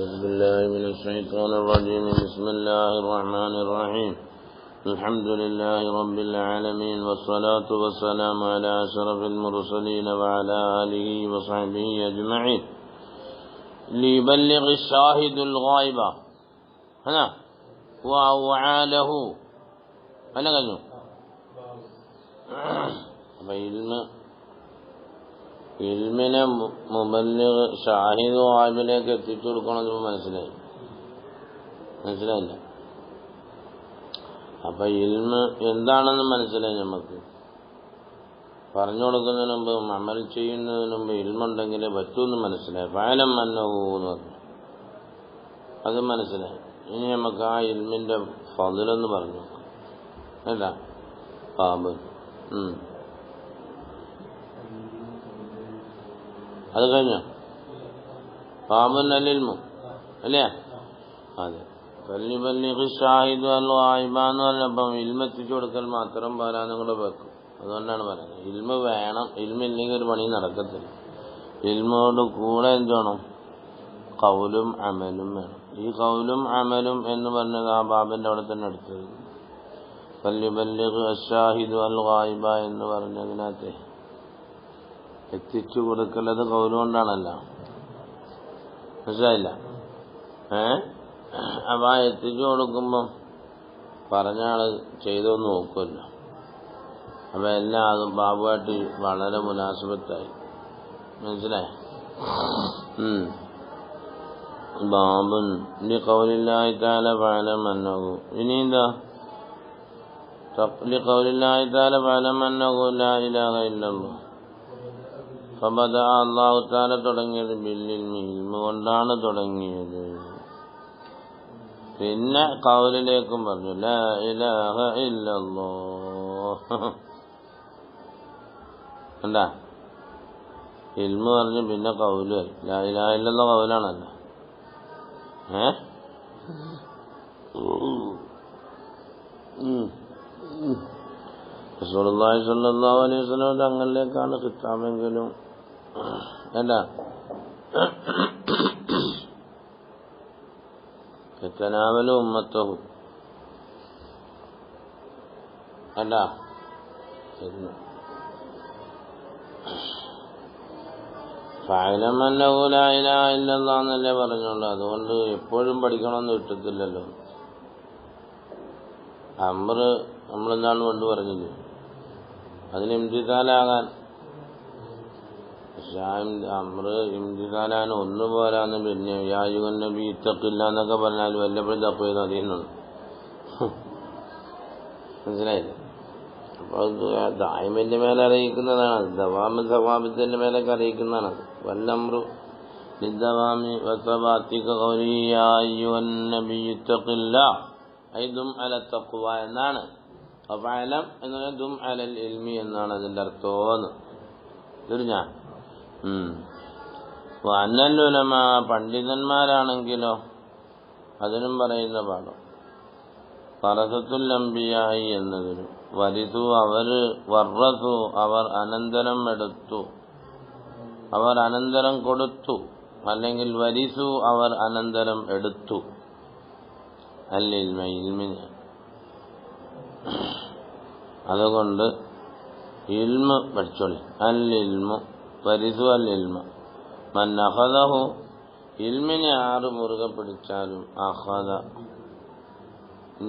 أعوذ بالله من الشيطان الرجيم. بسم الله الرحمن الرحيم. الحمد لله رب العالمين، والصلاة والسلام على أشرف المرسلين وعلى آله وصحبه أجمعين. ليبلغ الشاهد الغائب هنا وأوعى له أنا قلنا ഇൽമിനെ മുബല്ലിഗ് ഷാഹിദ് ഗായിബിലേക്ക് എത്തിച്ചു കൊടുക്കണമെന്ന് മനസ്സിലായില്ല. അപ്പൊ ഇൽമ് എന്താണെന്ന് മനസ്സിലായി. നമുക്ക് പറഞ്ഞു കൊടുക്കുന്നതിന് മുമ്പ് അമൽ ചെയ്യുന്നതിന് മുമ്പ് ഇൽമുണ്ടെങ്കിലേ പറ്റൂന്ന് മനസ്സിലായി. ഫഅലം അന്നഹു എന്ന് പറഞ്ഞു, അത് മനസ്സിലായി. ഇനി നമുക്ക് ആ ഇൽമിന്റെ ഫദ്ലൊന്ന് പറഞ്ഞു അല്ല പാമ്പ് അത് കഴിഞ്ഞോ? പാമ്പുൻ അലിൽമു അല്ലേ? അതെ. ഫല്യുബല്ലിഗ് ഷാഹിദു അൽ ഗായിബ എന്ന് പറഞ്ഞപ്പം ഇൽമെത്തിച്ചു കൊടുക്കൽ മാത്രം പോരാന്ന് കൂടെ വെക്കും. അതുകൊണ്ടാണ് പറയുന്നത് ഇൽമ വേണം. ഇൽമില്ലെങ്കിൽ ഒരു പണി നടക്കത്തില്ല. ഇൽമോട് കൂടെ എന്ത് വേണം? ഖൗലും അമലും വേണം. ഈ ഖൗലും അമലും എന്ന് പറഞ്ഞത് ആ ബാബിന്റെ അവിടെ തന്നെ എടുത്തത്. ഫല്യുബല്ലിഗ് അഷ്ഷാഹിദു അൽ ഗായിബ എന്ന് പറഞ്ഞതിനകത്ത് എത്തിച്ചു കൊടുക്കലത് ഖൗല് കൊണ്ടാണല്ലോ. മനസ്സിലായില്ല? അപ്പൊ ആ എത്തിച്ചു കൊടുക്കുമ്പം പറഞ്ഞ ആള് ചെയ്തൊന്ന് നോക്കുമല്ലോ. അപ്പൊ എല്ലാം അതും ബാബുവായിട്ട് വളരെ മുനാസിബത്തായി. മനസ്സിലായ? ബാബുൻ ലിഖൗലില്ലാഹി തആല ഫഅലം അന്നഹു. ഇനി എന്താ? ലിഖൗലില്ലാഹി തആല ഫഅലം അന്നഹു ലാ ഇലാഹ ഇല്ലല്ലാഹ്. അല്ലാഹു തആല തുടങ്ങിയത് ബിൽഇൽമി, ഇൽമ കൊണ്ടാണ് തുടങ്ങിയത്. പിന്നെ ഖൗലിലേക്കും പറഞ്ഞു ലാ ഇലാഹ ഇല്ലല്ലാഹ്. എന്താ? ഇൽമ പറഞ്ഞു പിന്നെ ഖൗല്. ലാ ഇലാഹ ഇല്ലല്ലാഹ് ഖൗലാണല്ലോ. റസൂലുള്ളാഹി സ്വല്ലല്ലാഹു അലൈഹി വസല്ലം തങ്ങളിലേക്കാണ് ഖിതാബെങ്കിലും അല്ല യതനാവലു ഉമ്മത്തഹു അല്ല ഫഅലം അന്നഹു ലാ ഇലാഹ ഇല്ലല്ലാഹ് എന്നല്ലേ പറഞ്ഞോളൂ. അതുകൊണ്ട് എപ്പോഴും പഠിക്കണമെന്ന് കിട്ടത്തില്ലല്ലോ. അമ്ര് നമ്മളെന്താണ് കൊണ്ട് പറഞ്ഞത്? അതിന് ഇംതിസാലാകാൻ അമ്ര് ഇംതിസാലാൻ ഒന്നു പോരാന്ന്. പിന്നെ യാ അയ്യുഹൻ നബി ഇത്തഖില്ലാ എന്നൊക്കെ പറഞ്ഞാൽ വല്ലപ്പോഴും തപ്പ് ചെയ്ത് അറിയുന്നുള്ളൂ. മനസ്സിലായില്ലേ? അപ്പോൾ ദായിമിന്റെ മേലെ അറിയിക്കുന്നതാണ്. ദവാബത്തിന്റെ മേലൊക്കെ അറിയിക്കുന്നതാണ്. വല്ലമ്രു ലിദ്ദവാമി വസബാത്തിക ഖൗലി യാ അയ്യുഹൻ നബി ഇത്തഖില്ലാ ഐ ദും അല തഖ്വ എന്നാണ്. ഫഅലം എന്ന് പറഞ്ഞാൽ ദും അലൽ ഇൽമി എന്നാണ് അതിന്റെ അർത്ഥമെന്ന് തിരിഞ്ഞ. അന്നൽ ഉലമ പണ്ഡിതന്മാരാണെങ്കിലോ അതിനും പറയുന്ന പാഠം വറസത്തുൽ അംബിയായി എന്നതിനും വരിതു വറസു അവർ അനന്തരം എടുത്തു, അവർ അനന്തരം കൊടുത്തു, അല്ലെങ്കിൽ വരിസു അവർ അനന്തരം എടുത്തു അല്ലിൽമ ഇൽമിന്. അതുകൊണ്ട് ഇൽമ പഠിച്ചോളി. അല്ലിൽമു വരിസു അല്ലിൽമ മൻ അഖദഹു. ഇൽമിനെ ആറ് മുറുകെ പിടിച്ചാലും അഖദ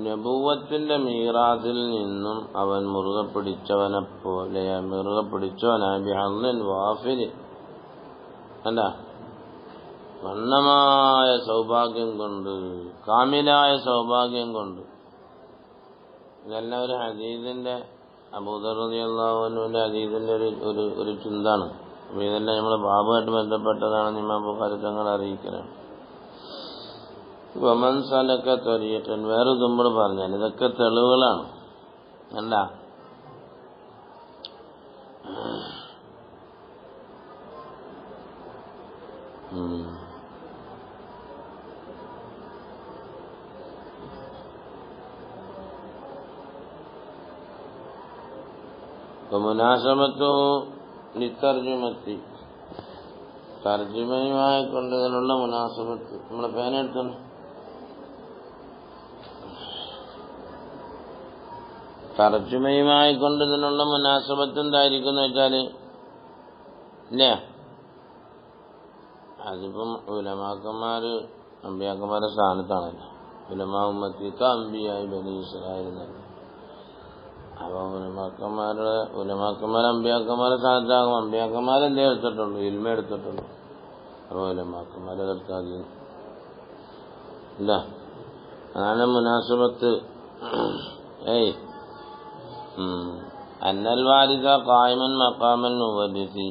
നബുവത്തിന്റെ മീറാസിൽ നിന്നും അവൻ മുറുകെ പിടിച്ചവനെ പോലെ മുറുകെ പിടിച്ചവനായ ബിഹദ്ദിൻ വാഫിൽ അല്ല പൂർണ്ണമായ സൗഭാഗ്യം കൊണ്ട്, കാമിലായ സൗഭാഗ്യം കൊണ്ട്. ഇതെല്ലാം ഒരു ഹദീസിന്റെ അബൂദർ റളിയല്ലാഹു അൻഹുവിന്റെ ഹദീസിന്റെ ഒരു ചിന്താണ്. അപ്പൊ ഇതെല്ലാം നമ്മളെ ബാബുമായിട്ട് ബന്ധപ്പെട്ടതാണ്. ഇമാം ബുഖാരി തങ്ങൾ അറിയിക്കണം. വമൻ സലക ത്വരീഖൻ വേറെ തുമ്പൾ പറഞ്ഞാൽ ഇതൊക്കെ തെളിവുകളാണ്. അല്ല മുനാസബത്തുഹു ലിത്തർജുമത്തി തർജ്ജിമയുമായി കൊണ്ടതിനുള്ള മുനാസബത്ത്. നമ്മളെ പേനെടുത്താണ്. തർജ്ജിമയുമായി കൊണ്ടതിനുള്ള മുനാസബത്ത് എന്തായിരിക്കും എന്ന് വെച്ചാൽ ഇല്ലേ, അതിപ്പം ഉലമാക്കന്മാര് അമ്പിയാക്കന്മാരുടെ സ്ഥാനത്താണല്ലോ. ഉലമാ ഉമ്മത്തിക്ക് അമ്പിയായി ബനി ഇസ്രായേൽ. അപ്പോൾ ഉലമാക്കന്മാർ അമ്പിയാക്കന്മാരുടെ സ്ഥാനത്താകും. അമ്പിയാക്കന്മാരെന്തേ എടുത്തിട്ടുള്ളൂ? ഇൽമ എടുത്തിട്ടുള്ളൂ. അപ്പോൾ ഉലമാക്കന്മാരെ എടുത്താൽ ഇല്ല. അതാണ് മുനാസബത്ത്. അന്നൽ വാരിദ ഖായിമൻ മഖാമൽ മുവദ്ദിസി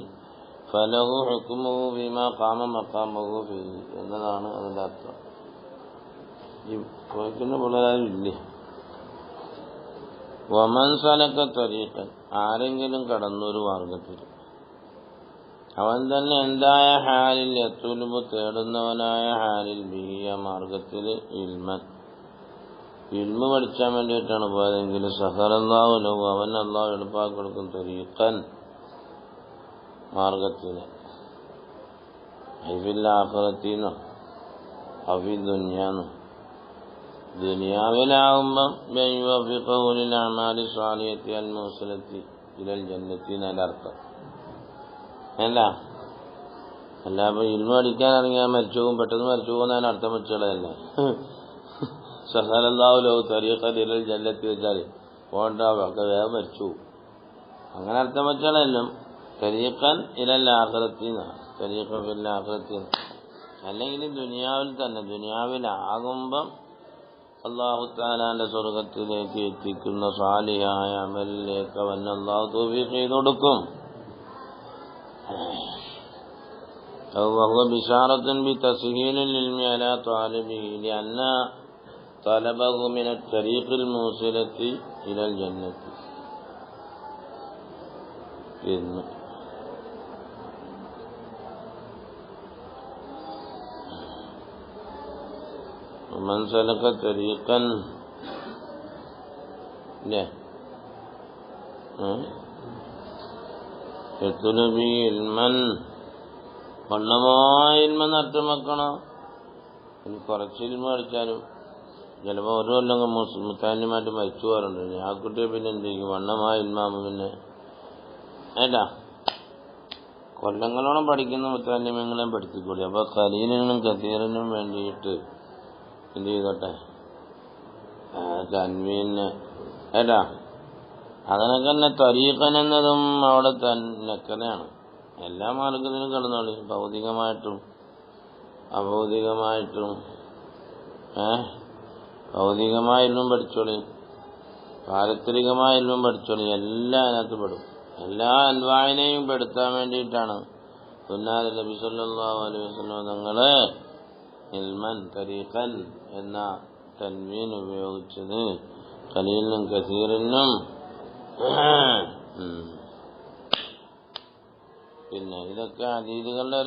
ഫലഹു ഹുക്മുഹു ബിമാ ഖാമ മഖാമഹു ഫീഹി എന്നതാണ് അതിൻ്റെ അർത്ഥം. ഈ ചോദിക്കുന്ന പിള്ളേരും ഇല്ലേ? വമൻ സലക തരീഖൻ, ആരെങ്കിലും കടന്നൊരു മാർഗത്തിൽ, അവൻ തന്നെ എന്തായ ഹാലിൽ യത്തുലുബ് തേടുന്നവനായ ഹാലിൽ ബിഹിയ മാർഗത്തിൽ ഇൽമൻ, ഇൽമ പഠിച്ചാൻ വേണ്ടിയിട്ടാണ് പോയതെങ്കിൽ സഹറല്ലാഹു ലഹു, അവൻ അള്ളാഹു എളുപ്പാക്കി കൊടുക്കും തരീഖൻ മാർഗത്തിന്. ഐഫിൽ ആഖിറത്തിന്നോ അഫി ദുനിയാന്നോ, ദുനിയാവിലാവുമ്പം ബൈവഫിഖുൽ അമാലി സ്വാലിഹത്തി അൽ മൂസലത്തി ഇലൽ ജന്നത്തി എന്നർത്ഥം. അല്ല അപ്പോൾ ഇൽമ പഠിക്കാൻ ഇറങ്ങിയാൽ മരിച്ചു പോകും, പെട്ടെന്ന് മരിച്ചു പോകുന്നതിന് അർത്ഥം വെച്ചുള്ളതല്ലേ. സഹറല്ലാഹു ലഹു തരീഖൻ ഇലൽ ജന്നത്തി വെച്ചാൽ പോകണ്ട, ഒക്കെ വേഗം മരിച്ചു പോകും. അങ്ങനെ അർത്ഥം വെച്ചാലെല്ലാം തരീഖൻ ഇലൽ ആഖിറത്തിന്നാണ്, തരീഖൻ ഫിൽ ആഖിറത്തി. അല്ലെങ്കിൽ ദുനിയാവിൽ തന്നെ, ദുനിയാവിലാകുമ്പം അല്ലാഹു തആലാന്റെ സ്വർഗത്തിലേക്ക് എത്തിക്കുന്ന സാലിഹായ അമലിലേക്ക് അവൻ അല്ലാഹു തൗഫീഖ് ചെയ്ത് കൊടുക്കും. വഹുവ ബിശാറത്തുൻ ബിതസ്ഹീലിൽ ഇൽമി അലാ ത്വാലിബിഹി ലിഅന്ന തലബഹു മിന തരീഖിൽ മൂസിലത്തി ഇലൽ ജന്നത്തി എന്ന്. മൻ സലക തരീഖൻ യത്ലുബി ഇൽമൻ, വണ്ണമായ ഇൽമ അർത്ഥം വെക്കണം. ഇനി കുറച്ച് ഇൽമ പഠിച്ചാലും ചിലപ്പോൾ ഓരോ കൊല്ലം മുത്താലിമായിട്ട് മരിച്ചു പോകാറുണ്ട്. ആ കുട്ടിയെ പിന്നെ എന്ത് ചെയ്യും? വണ്ണമായ ഇൽമാകുമ്പോൾ പിന്നെ ഏട്ടാ കൊല്ലങ്ങളോളം പഠിക്കുന്ന മുത്താലിമങ്ങളെയും പഠിപ്പിക്കൂടി. അപ്പോൾ ഖലീലിനും കസീറിനും വേണ്ടിയിട്ട് എന്ത് ചെയ്തോട്ടെ, തൻവീന് ഏട്ടാ അങ്ങനെയൊക്കെ തന്നെ. തരീഖൻ എന്നതും അവിടെ നെക്കനെയാണ്. എല്ലാ മാർഗത്തിലും കിടന്നോളി, ഭൗതികമായിട്ടും അഭൗതികമായിട്ടും. ഭൗതികമായാലും പഠിച്ചോളി, പാരത്രികമായാലും പഠിച്ചോളി, എല്ലാം അതിനകത്ത് പെടും. എല്ലാ അൻവായിനെയും പെടുത്താൻ വേണ്ടിയിട്ടാണ് സുന്നാത്ത് നബി സല്ലല്ലാഹു അലൈഹി വസല്ലം തങ്ങള് ഇൽമൻ തരീഖൻ എന്ന തൻവീൻ ഉപയോഗിച്ചത്. ഖലീലിനും കസീറിനും. പിന്നെ ഇതൊക്കെ ഹദീസുകളുടെ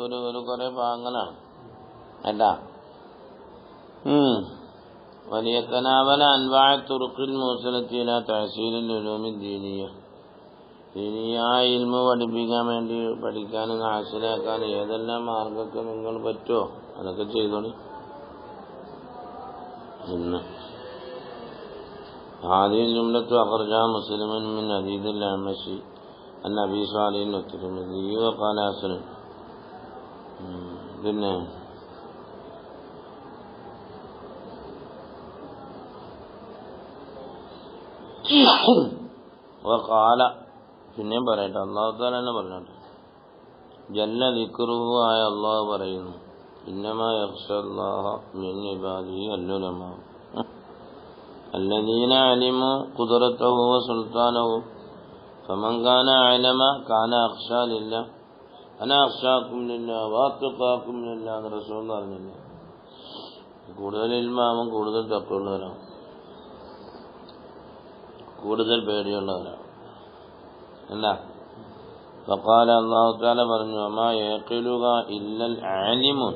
ഒരു കുറെ ഭാഗങ്ങളാണ് ഏട്ടാ. വലിയ തനാവല അൻവാഅ തുറുഖിൽ മൂസലത്തി ഇലാ തഹ്സീലിൽ ഉലൂമി ദീനിയ്യ, ദീനിയായ ഇൽമു പഠിപ്പിക്കാൻ വേണ്ടി, പഠിക്കാനും ഹാസിലാക്കാനും ഏതെല്ലാം മാർഗമൊക്കെ നിങ്ങൾ പറ്റുമോ അതൊക്കെ ചെയ്തോളി. ഇന്ന് ആദ്യം ജുംലത്തു അഖ്റജാ മുസ്ലിമുൻ മിൻ ഹദീസിൽ അഅ്മശി അൻ അബീ സാലിഹിൻ വത്തിർമിദി വഖാല ഹസൻ. പിന്നെ വഖാല, പിന്നെയും പറയട്ടെ, അല്ലാഹു തആല തന്നെ പറഞ്ഞോട്ടെ. ജല്ല ദിക്റുഹു ആയ അല്ലാഹു പറയുന്നു, ഇന്നമാ യഖ്ശല്ലാഹ മിൻ ഇബാദിഹി അൽ-ഉലമാ الذين علموا قدرته وسلطانه فمن كان أعلم كان أخشى لله أنا أخشاكم لله وأتقاكم لله എന്ന് റസൂൽ പറഞ്ഞില്ല. കൂടുതൽ ഇൽമാവും കൂടുതൽ തഖ്വയുള്ളവരാണ്, കൂടുതൽ പേടിയുള്ളവരാണ്. എന്താ വഖാല, അല്ലാഹു തആല പറഞ്ഞു, വമാ യഖിലുക ഇല്ലൽ ആലിമുൻ.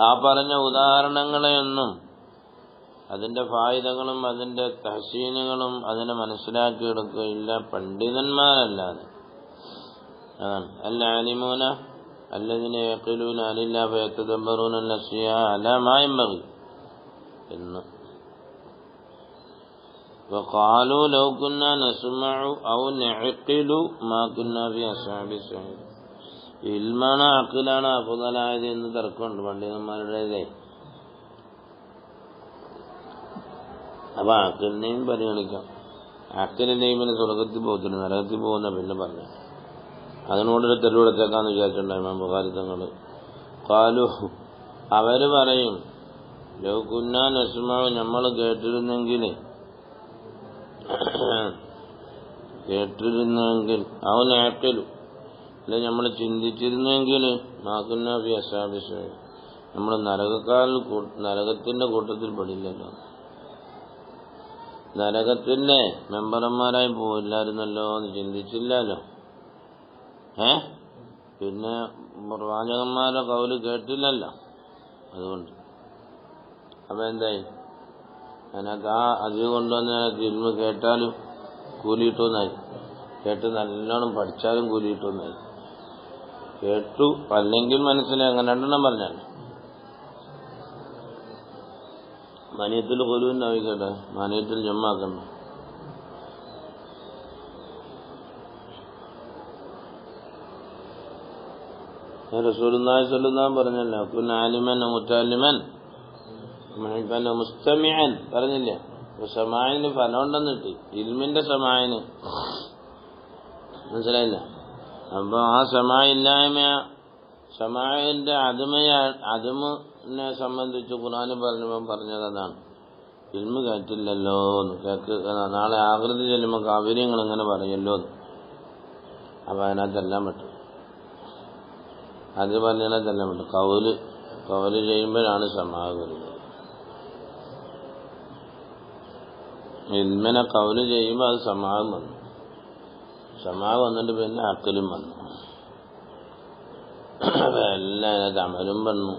ആ പറഞ്ഞ ഉദാഹരണങ്ങളെയൊന്നും, അതിൻ്റെ ഫായിദകളും അതിൻ്റെ തഹ്സീനുകളും അതിനെ മനസ്സിലാക്കിയെടുക്കുകയില്ല പണ്ഡിതന്മാരല്ലാതെ. അതാണ് അൽആലിമൂന അല്ലദീന യഖിലൂന അനില്ലാഹി ഫയതദബ്ബറൂന അൽ-അശ്യാ അലാ മാ യൻബഗി എന്ന്. وقالوا لو كنا نسمع أو نعقل ما كنا في أصحاب السعير. ഇൽമാണ് അഖിലാണ് അഫ്ളലായത് എന്ന് തർക്കമുണ്ട് പണ്ഡിതന്മാരുടേതേ. അപ്പൊ അഖിലിനെയും പരിഗണിക്കാം. അഖിലിനെയും പിന്നെ സ്വർഗത്തിൽ പോകത്തില്ല, നരകത്തിൽ പോകുന്ന പിന്നെ പറഞ്ഞു. അതിനോടൊരു തെരുവെടുത്തേക്കാന്ന് വിചാരിച്ചിട്ടുണ്ടായി ഇമാം ബുഖാരി തങ്ങൾ. ഖാലു അവര് പറയും ലൗ കുന്നാ നസ്മഉ നമ്മൾ കേട്ടിരുന്നെങ്കിൽ അവ നഅഖിലു അല്ലെ നമ്മൾ ചിന്തിച്ചിരുന്നെങ്കിൽ മാ കുന്നാ ഫി അസ്ഹാബി സഈർ നമ്മൾ നരകത്തിന്റെ കൂട്ടത്തിൽ പെടില്ലല്ലോ, നരകത്തിന്റെ മെമ്പർമാരായി പോയില്ലായിരുന്നല്ലോ എന്ന് ചിന്തിച്ചില്ലല്ലോ. പിന്നെ പ്രവാചകന്മാരുടെ കൗല് കേട്ടില്ലല്ലോ. അതുകൊണ്ട് അപ്പൊ എന്തായി അതിനകത്ത് ആ അതിവ് കൊണ്ടുവന്ന് അതിനകത്ത് ഇൽമ് കേട്ടാലും കൂലിയിട്ടൊന്നായി, കേട്ട് നല്ലോണം പഠിച്ചാലും കൂലിയിട്ടൊന്നായി. കേട്ടു അല്ലെങ്കിൽ മനസ്സിലായി, അങ്ങനെ രണ്ടെണ്ണം പറഞ്ഞാൽ മനീയത്തിൽ കൊലുവിനായിക്കട്ടെ, മനീയത്തിൽ ജമ്മാക്കണം. റസൂലുള്ളാഹി സ്വല്ലല്ലാഹു പറഞ്ഞല്ലോ കുൻ ആലിമൻ മുതഅല്ലിമൻ മുസ്തമിഅൻ പറഞ്ഞില്ലേ. സമാഇന് ഫലമുണ്ടെന്ന് കിട്ടി, ഇൽമിന്റെ സമാഇന് മനസ്സിലായില്ല. അപ്പൊ ആ സമാഇല്ലായ്മ സമാഇന്റെ അതുമിനെ സംബന്ധിച്ച് ഖുർആൻ പറഞ്ഞത് അതാണ്. ഇൽമ് കേട്ടില്ലല്ലോ നാളെ ആകൃതി ചെല്ലുമ്പോൾ കാവ്യങ്ങൾ ഇങ്ങനെ പറയല്ലോ. അപ്പൊ അതിനകത്തെല്ലാം പറ്റും, അത് പറഞ്ഞതിനകത്തെല്ലാം പറ്റും. കൗല് ചെയ്യുമ്പോഴാണ് സമാഅ് വരുന്നത്. ഇൽമിനെ കൗല് ചെയ്യുമ്പോൾ അത് സമാഅ് വന്നു, സമാഅ് വന്നിട്ട് പിന്നെ അഖലും വന്നു, എല്ലാം അതിനകത്ത് അമലും വന്നു.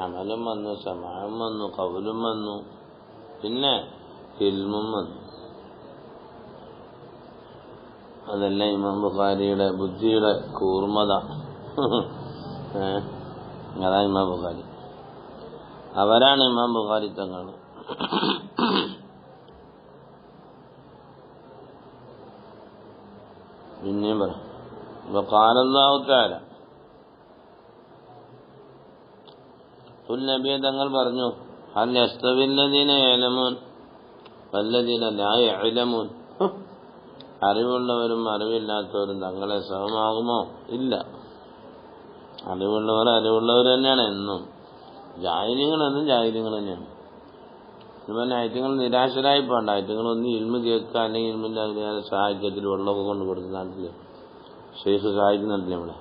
അമലും വന്നു, സമാഅും വന്നു, കൗലും വന്നു, പിന്നെ ഇൽമും വന്നു. അതെല്ലാം ഇമാം ബുഖാരിയുടെ ബുദ്ധിയുടെ കൂർമ്മത. അതാ ഇമാം ബുഖാരി, അവരാണ് ഇമാം ബുഖാരി തങ്ങൾ. പിന്നെയും പറ ഖാല അല്ലാഹു തആല നബിയെ തങ്ങൾ പറഞ്ഞു ഹൽ യസ്തവില്ലദീന യഅലമൂൻ വല്ലദീന ലാ യഅലമൂൻ. അറിവുള്ളവരും അറിവില്ലാത്തവരും തങ്ങളെ സമമാകുമോ? ഇല്ല. അറിവുള്ളവർ തന്നെയാണ് എന്നും, ജാഹിലിങ്ങളെന്നും ജാഹിലിങ്ങൾ തന്നെയാണ്. അതുപോലെ ഐറ്റങ്ങൾ നിരാശരായി പോകണ്ട. ഐറ്റങ്ങളൊന്നും ഇൽമ് കേൾക്കുക, അല്ലെങ്കിൽ ഇൽമിന്റെ അതിനെ സാഹിത്യത്തിൽ വെള്ളമൊക്കെ കൊണ്ട് കൊടുക്കുന്ന നാട്ടില് ഷെയ്ഖ് സഹായിക്കുന്നുണ്ടല്ലേ നമ്മളെ.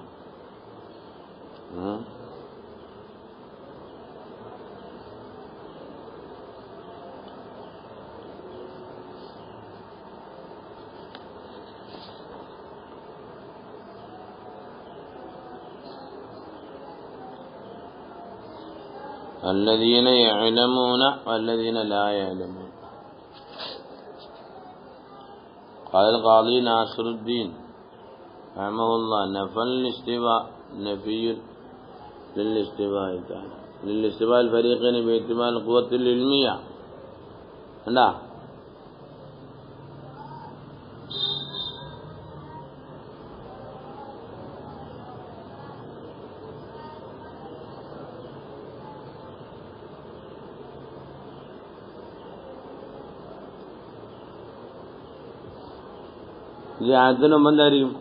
الذين يعلمون والذين لا يعلمون. قال القاضي ناصر الدين رحمه الله نفى الاستواء نفي للاستواء تعالى للاستواء الفريقين باحتمال القوة العلمية. لا ഈ ആയത്തിന് മുമ്പ് എന്തായിരിക്കും?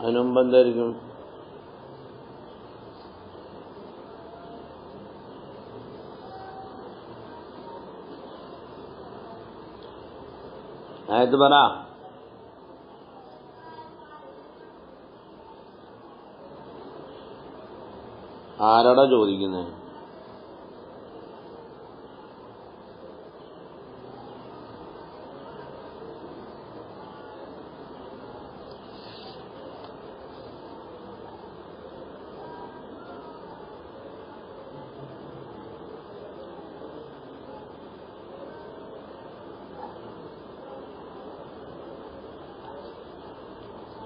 അതിന് മുമ്പ് എന്തായിരിക്കും? ആയത്ത് പറ. ആരോടാ ചോദിക്കുന്നത്?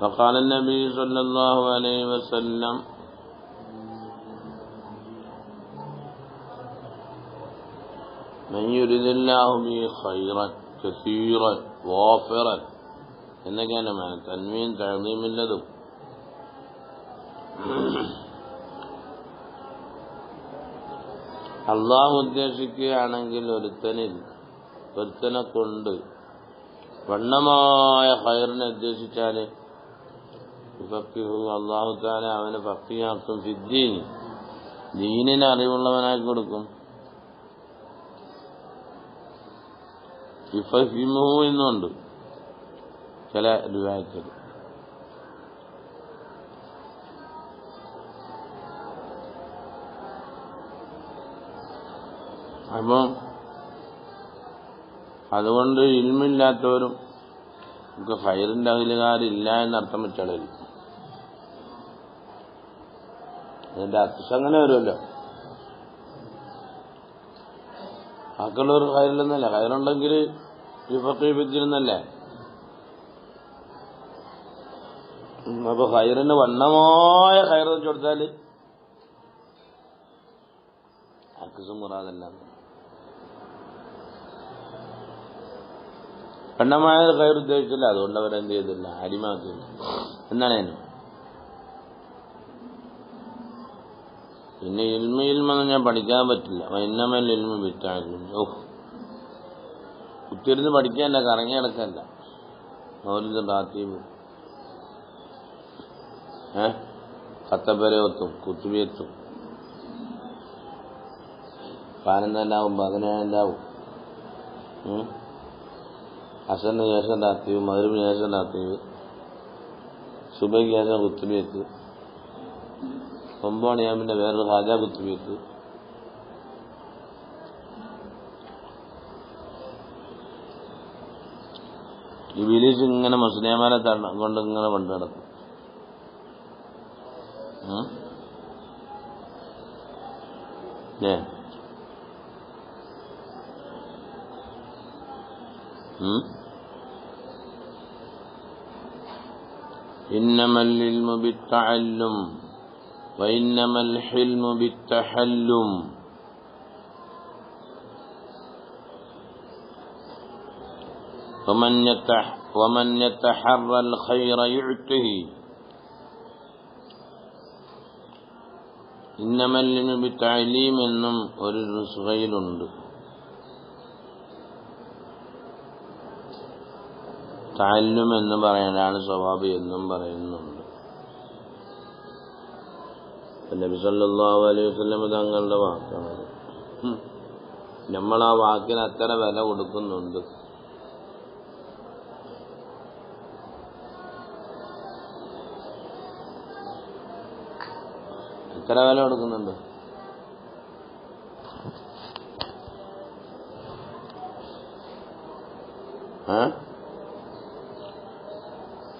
فقال النبي صلى الله عليه وسلم من يريد الله به خيرا كثيرا وافرا എന്നൊക്കെയാണ് മാന തൻവീൻ തഅദീമില്ലതും. അള്ളാഹു ഉദ്ദേശിക്കുകയാണെങ്കിൽ ഒരുത്തനെ കൊണ്ട് വണ്ണമായ ഖൈറിനെ ഉദ്ദേശിച്ചാൽ അള്ളാഹു തആല അവനെ ഫഖീഹാക്കും ഫിദ്ദീൻ, ദീനിനെ അറിവുള്ളവനായി കൊടുക്കും. യുഫഹിമുഹു എന്നുണ്ട് ചില റിവായത്തിൽ. അപ്പം അതുകൊണ്ട് ഇൽമില്ലാത്തവരും നമുക്ക് ഖൈറിന്റെ അഖിലുകാരില്ല എന്നർത്ഥം വെച്ചാളില്ല. അതിന്റെ അർത്ഥം അങ്ങനെ വരുമല്ലോ. ബാക്കിയുള്ളവർ ഖൈറില്ലെന്നല്ല, ഖൈറുണ്ടെങ്കിൽ വിഫഖീഫിദ്ദീനെന്നല്ലേ. അപ്പൊ ഖൈറിന് വണ്ണമായ ഖൈർ വെച്ച് കൊടുത്താൽ അക്സും മുറാദല്ല. വണ്ണമായ ഖൈർ ഉദ്ദേശിച്ചില്ല, അതുകൊണ്ട് അവരെന്ത് ചെയ്തില്ല, അരിമാക്കില്ല എന്നാണ് അതിന്. പിന്നെ ഇൽമെന്ന് ഞാൻ പഠിക്കാൻ പറ്റില്ല. ഇന്നമൽ ഇൽമു ബിത്തഅല്ലും. കുത്തിയിരുന്ന് പഠിക്കാനല്ല, കറങ്ങി നടക്കല്ല. മൗലിദും റാത്തീബ് കത്തബരവത്തും കുത്തുബിയത്തും 11 17 അസറിന് ശേഷം റാത്തീബ്, മഗ്‌രിബിന് ശേഷം റാത്തീബ്, സുബഹിക്ക് ശേഷം കുത്തുബിയത്ത്, 9 മണിയാകുമ്പോൾ വേറൊരു ഹാജ കുത്തുബിയത്ത്. ഈ ബിലീസ് ഇങ്ങനെ മുസ്ലിംമാരെ കൊണ്ട് ഇങ്ങനെ കൊണ്ടു നടക്കും. إنما العلم بالتعلم وإنما الحلم بالتحلم. ومن يتحرى الخير يعته. إنما العلم بالتعليم എന്നും ഒരു നുസ്ഖയിലുണ്ട്. തഅല്ലും എന്ന് പറയാനാണ് സ്വവാബ് എന്നും പറയുന്നുണ്ട്. നബി സല്ലല്ലാഹു അലൈഹി വസല്ലം തങ്ങളുടെ വാക്കാണ്. നമ്മൾ ആ വാക്കിന് അത്ര വില കൊടുക്കുന്നുണ്ട്. എത്ര വില കൊടുക്കുന്നുണ്ട്?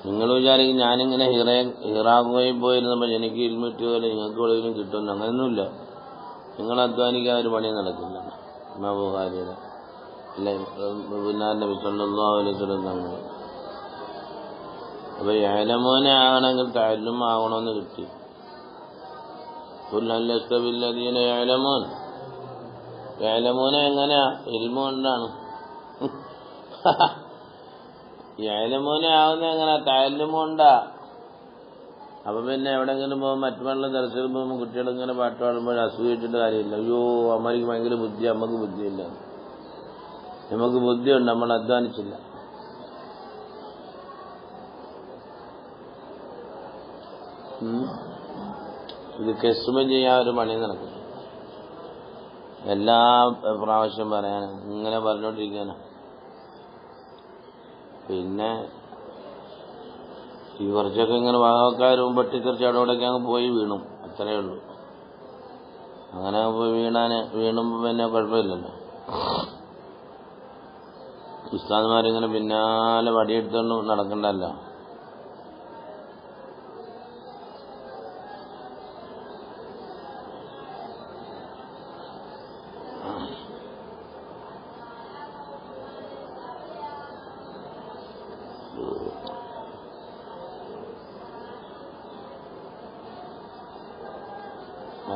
നിങ്ങൾ വിചാരിക്കും ഞാനിങ്ങനെ ഹിറാഖുവയിൽ പോയിരുന്നപ്പോൾ എനിക്ക് ഇൽമു കിട്ടിയതുപോലെ നിങ്ങൾക്ക് എവിടെയെങ്കിലും കിട്ടുമെന്ന്. അങ്ങനെയൊന്നുമില്ല. നിങ്ങൾ അധ്വാനിക്കാൻ ഒരു പണി നടക്കില്ല. ഇമാം ബുഖാരിയുടെ അല്ലെ നബി സല്ലല്ലാഹു അലൈഹി വസല്ലം തങ്ങൾ. അപ്പൊ യഅലമൂന ആകണമെങ്കിൽ തഅല്ലും ആകണമെന്ന് കിട്ടി. ഖുൽ ഹൽ യസ്തവി അല്ലദീന യഅലമൂൻ. യഅലമൂന എങ്ങനെയാ? ഇൽമു കൊണ്ടാണ്. യഅലമൂന ആവുന്ന എങ്ങനെ? തഅല്ലും കൊണ്ടാ. അപ്പൊ പിന്നെ എവിടെങ്കിലും പോകുമ്പോൾ മറ്റുള്ള ദർശനം പോകുമ്പോൾ കുട്ടികളിങ്ങനെ പാട്ട് പാടുമ്പോൾ അസൂയിച്ചിട്ട് കാര്യമില്ല. അയ്യോ അമ്മയ്ക്ക് ഭയങ്കര ബുദ്ധി, അമ്മക്ക് ബുദ്ധിയില്ല. നമുക്ക് ബുദ്ധിയുണ്ട്, നമ്മൾ അധ്വാനിച്ചില്ല. ഇത് കെസ്മ ചെയ്യാൻ ഒരു പണി നടക്കും. എല്ലാ പ്രാവശ്യം പറയാൻ ഇങ്ങനെ പറഞ്ഞോണ്ടിരിക്കാനാ. പിന്നെ ഈ കുറച്ചൊക്കെ ഇങ്ങനെ ഭാഗക്കാരും വെട്ടിത്തെറിച്ച് അവിടെയൊക്കെ അങ്ങ് പോയി വീണു, അത്രയേ ഉള്ളൂ. അങ്ങനെ പോയി വീണുമ്പോൾ പിന്നെ കുഴപ്പമില്ലല്ലോ. ഉസ്താദ്മാരിങ്ങനെ പിന്നാലെ വടിയെടുത്തോണ്ട് നടക്കണ്ടല്ലോ.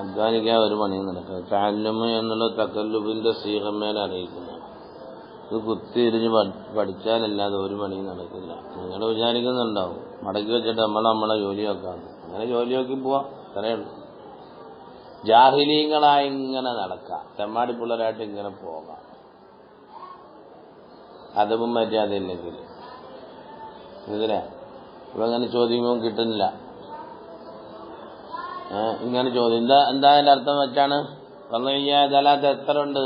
അധ്വാനിക്കാൻ ഒരു പണിയും നടക്കുക. തഅല്ലുമ് എന്നുള്ള തകല്ലുബിന്റെ സീഹമേൽ അറിയിക്കുന്നതാണ്. ഇത് കുത്തിരിഞ്ഞ് പഠിച്ചാലല്ലാതെ ഒരു പണിയും നടക്കില്ല. നിങ്ങൾ വിചാരിക്കുന്നുണ്ടാവും മടക്കി വെച്ചിട്ട് നമ്മളെ ജോലി വെക്കാന്ന്. അങ്ങനെ ജോലി നോക്കി പോവാം, അത്രയുള്ളൂ. ജാഹിലീങ്ങളായി ഇങ്ങനെ നടക്കാം, തെമ്മാടിപ്പിള്ളരായിട്ട് ഇങ്ങനെ പോകാം. അതും മര്യാദയില്ലെങ്കിൽ ഇതിനെ ഇപ്പം ഇങ്ങനെ ചോദിക്കുമ്പോൾ കിട്ടുന്നില്ല. ഇങ്ങനെ ചോദ്യം എന്താ അതിൻ്റെ അർത്ഥം വെച്ചാണ് വന്നല്ലാത്ത എത്ര ഉണ്ട്,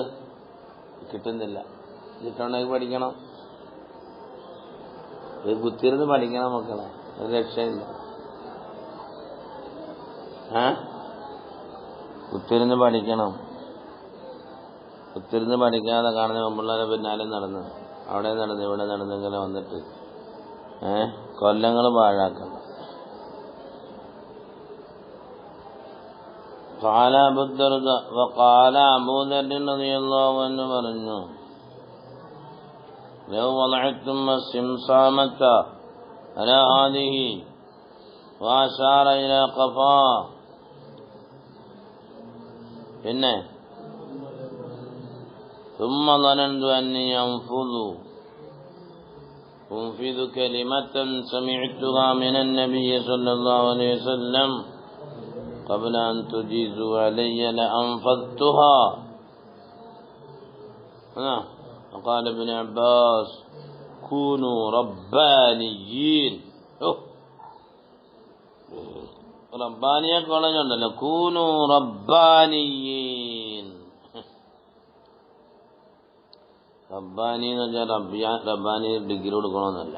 കിട്ടുന്നില്ല. കിട്ടണമെങ്കിൽ പഠിക്കണം, ഇത് കുത്തിരുന്ന് പഠിക്കണം മക്കളെ, ഒരു രക്ഷയില്ല. കുത്തിരുന്ന് പഠിക്കണം. കുത്തിരുന്ന് പഠിക്കാതെ കാണുന്ന പെൺപിള്ളേരെ പിന്നാലെ നടന്ന് അവിടെ നടന്ന് ഇവിടെ നടന്ന് ഇങ്ങനെ വന്നിട്ട് കൊല്ലങ്ങൾ പാഴാക്കണം. قال أبو الدرداء وقال أبو ذر رضي الله عنه പറഞ്ഞു لو وضعتم السمسامة على هذه وأشار إلى قفاه പിന്നെ ثم ظننت أني أنفذ كلمة سمعتها من النبي صلى الله عليه وسلم قبل أن تجيزوا علي لأنفذتها. وقال ابن عباس كونوا ربانيين. റബ്ബാനിയെ കളഞ്ഞുണ്ടല്ലോ, കൂനു റബ്ബാനിയീൻ. റബ്ബാനി എന്ന് വെച്ചാൽ റബ്ബാനി ഡിഗ്രി കൊടുക്കണമെന്നല്ല.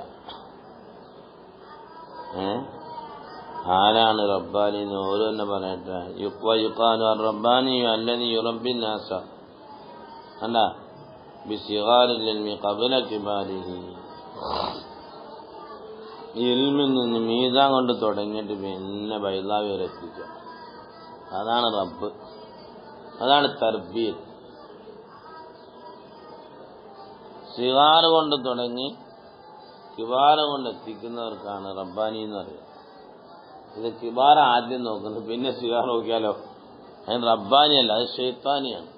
ആരാണ് റബ്ബാനി എന്ന് ഓരോ തന്നെ പറയട്ടെ. യുഖാലു റബ്ബാനി അല്ലദീ യുറബ്ബി നാസ അല്ല ബിസിഗാരിൽ ഇൽമി ഖബല കിബാരിഹി. ഇൽമിൽ നിന്ന് മീസാൻ കൊണ്ട് തുടങ്ങിയിട്ട് പിന്നെ ബൈദാവി വരെ എത്തിക്കുക. അതാണ് റബ്ബ്, അതാണ് തർബീത്ത്. സിഗാറ് കൊണ്ട് തുടങ്ങി കിബാറ് കൊണ്ട് എത്തിക്കുന്നവർക്കാണ് റബ്ബാനി എന്ന് പറയുന്നത്. ഇത് കിബാർ ആദ്യം നോക്കുന്നു, പിന്നെ സിഗാർ നോക്കിയാലോ അതിന് റബ്ബാനിയല്ല, അത് ശൈത്താനിയാണ്.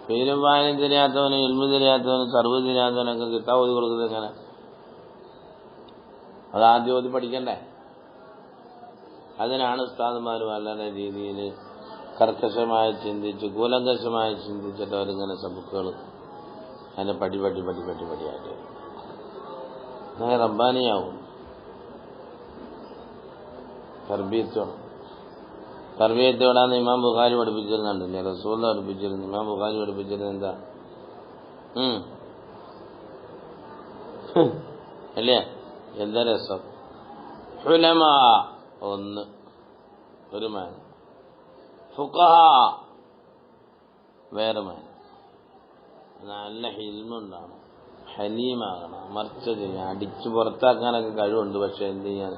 പേരും വായനയും തിരിയാത്തവനും ഇൽമു തിരിയാത്തവനും സർവ്വ തിരിയാത്തവനൊക്കെ കിട്ടാൻ ഓതി കൊടുക്കുന്നത് എങ്ങനെ? അത് ആദ്യം ഓതി പഠിക്കണ്ടേ? അതിനാണ് ഉസ്താദുമാർ വളരെ രീതിയിൽ കർക്കശമായി ചിന്തിച്ച് കൂലങ്കശമായി ചിന്തിച്ചിട്ട് അവരിങ്ങനെ സബുക്കുകൾ അതിനെ പടിയായിട്ട് അങ്ങനെ റബ്ബാനിയാവും. തർബീയത്തോടാന്ന് ഇമാം ബുഖാരി പഠിപ്പിച്ചിരുന്നുണ്ടല്ലേ, റസൂൽ പഠിപ്പിച്ചിരുന്നു. ഇമാം ബുഖാരി പഠിപ്പിച്ചിരുന്നത് എന്താ അല്ലേ? എന്താ രസം. ഉലമാ ഒന്ന്, ഒരു മാന. ഫുഖഹ വേറെ മാന. നല്ല ഹിൽമുണ്ടാണ്, ഹലീമാകണം, മർച്ച ചെയ്യാൻ, അടിച്ചു പുറത്താക്കാനൊക്കെ കഴിവുണ്ട്. പക്ഷെ എന്ത് ചെയ്യാൻ,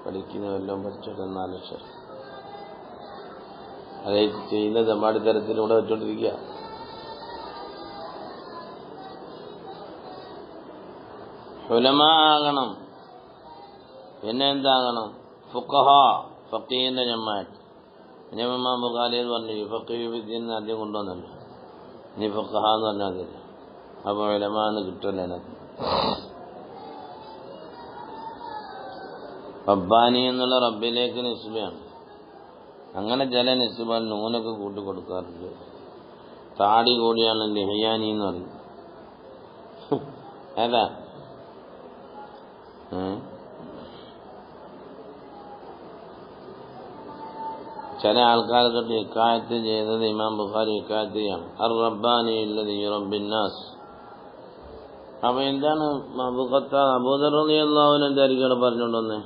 പഠിക്കുന്ന വല്ലതും പഠിച്ചിട്ടെന്നാല് ശരി. അതേ ചെയ്യുന്ന തെമ്മാടി തരത്തിലൂടെ വെച്ചോണ്ടിരിക്കുക. ഉലമാ ആകണം. പിന്നെ എന്താകണം? ഫുഖഹ, ഫഖീഹിന്റെ ജമാഅത്ത്. പിന്നെ ഇമാം ബുഖാരി പറഞ്ഞു ഫഖീഹ് വിദ്യന്ന് ആദ്യം കൊണ്ടുവന്നല്ലോ, ഇനി ഫുഖഹ എന്ന് പറഞ്ഞാൽ അതില്ല. അപ്പൊ ഉലമാ എന്ന് കിട്ടല്ലേ അതിനകത്ത്. റബ്ബാനി എന്നുള്ള റബ്ബിലേക്ക് നിസ്ബയാണ്. അങ്ങനെ ചില നിസ്ബാൽ നൂനൊക്കെ കൂട്ടി കൊടുക്കാറുണ്ട്. താടി കൂടിയാണ് ലിഹിയാനി എന്ന് പറയും. ഏതാ ചില ആൾക്കാരെ തൊട്ട് ഇക്കായത്ത് ചെയ്തത് ഇമാം ബുഖാരി ഇക്കായത്ത് ചെയ്യാണ്. അർ റബ്ബാനി അല്ലദീ യുറബ്ബിന്നാസ്. അപ്പൊ എന്താണ് അബൂദർ റളിയല്ലാഹു അൻഹു എന്തായിരിക്കും പറഞ്ഞുകൊണ്ടുവന്നേ?